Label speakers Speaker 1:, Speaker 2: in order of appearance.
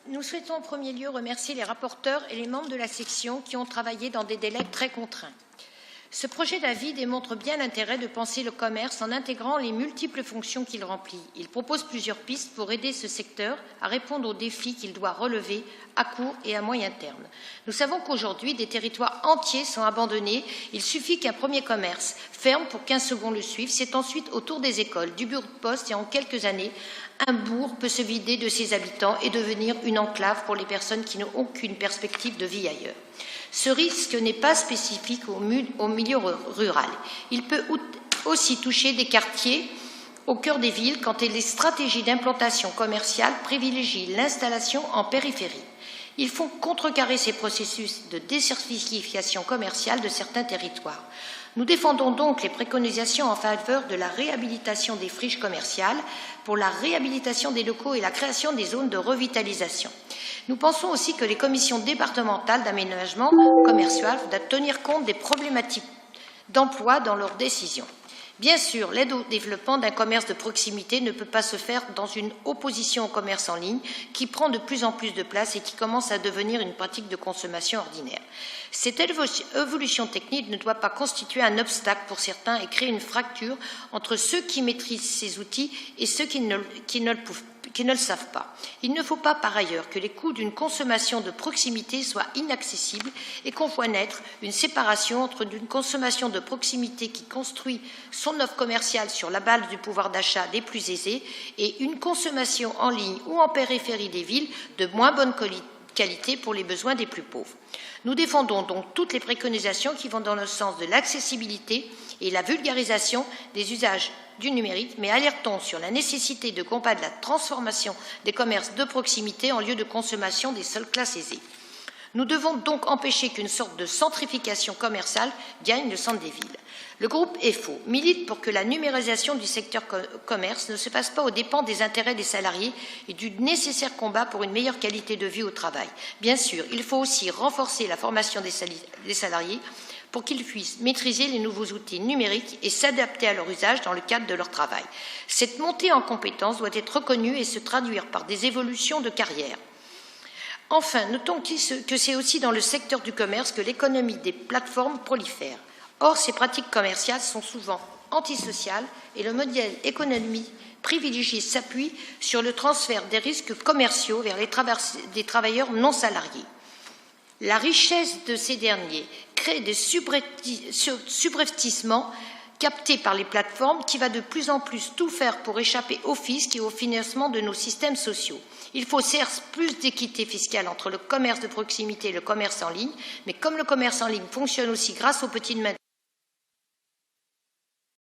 Speaker 1: Nous souhaitons en premier lieu remercier les rapporteurs et les membres de la section qui ont travaillé dans des délais très contraints. Ce projet d'avis démontre bien l'intérêt de penser le commerce en intégrant les multiples fonctions qu'il remplit. Il propose plusieurs pistes pour aider ce secteur à répondre aux défis qu'il doit relever à court et à moyen terme. Nous savons qu'aujourd'hui, des territoires entiers sont abandonnés. Il suffit qu'un premier commerce ferme pour 15 secondes le suivent. C'est ensuite autour des écoles, du bureau de poste et en quelques années, un bourg peut se vider de ses habitants et devenir une enclave pour les personnes qui n'ont aucune perspective de vie ailleurs. Ce risque n'est pas spécifique au milieu rural. Il peut aussi toucher des quartiers au cœur des villes quand les stratégies d'implantation commerciale privilégient l'installation en périphérie. Il faut contrecarrer ces processus de désertification commerciale de certains territoires. Nous défendons donc les préconisations en faveur de la réhabilitation des friches commerciales, pour la réhabilitation des locaux et la création des zones de revitalisation. Nous pensons aussi que les commissions départementales d'aménagement commercial doivent tenir compte des problématiques d'emploi dans leurs décisions. Bien sûr, l'aide au développement d'un commerce de proximité ne peut pas se faire dans une opposition au commerce en ligne qui prend de plus en plus de place et qui commence à devenir une pratique de consommation ordinaire. Cette évolution technique ne doit pas constituer un obstacle pour certains et créer une fracture entre ceux qui maîtrisent ces outils et ceux qui ne le savent pas. Il ne faut pas, par ailleurs, que les coûts d'une consommation de proximité soient inaccessibles et qu'on voit naître une séparation entre une consommation de proximité qui construit son offre commerciale sur la base du pouvoir d'achat des plus aisés et une consommation en ligne ou en périphérie des villes de moins bonne qualité pour les besoins des plus pauvres. Nous défendons donc toutes les préconisations qui vont dans le sens de l'accessibilité et la vulgarisation des usages du numérique, mais alertons sur la nécessité de combattre la transformation des commerces de proximité en lieu de consommation des seules classes aisées. Nous devons donc empêcher qu'une sorte de centrification commerciale gagne le centre des villes. Le groupe FO milite pour que la numérisation du secteur commerce ne se fasse pas aux dépens des intérêts des salariés et du nécessaire combat pour une meilleure qualité de vie au travail. Bien sûr, il faut aussi renforcer la formation des salariés pour qu'ils puissent maîtriser les nouveaux outils numériques et s'adapter à leur usage dans le cadre de leur travail. Cette montée en compétences doit être reconnue et se traduire par des évolutions de carrière. Enfin, notons que c'est aussi dans le secteur du commerce que l'économie des plateformes prolifère. Or, ces pratiques commerciales sont souvent antisociales et le modèle économique privilégié s'appuie sur le transfert des risques commerciaux vers des travailleurs non salariés. La richesse de ces derniers crée des subrepticements captés par les plateformes qui va de plus en plus tout faire pour échapper au fisc et au financement de nos systèmes sociaux. Il faut certes plus d'équité fiscale entre le commerce de proximité et le commerce en ligne, mais comme le commerce en ligne fonctionne aussi grâce aux petites mains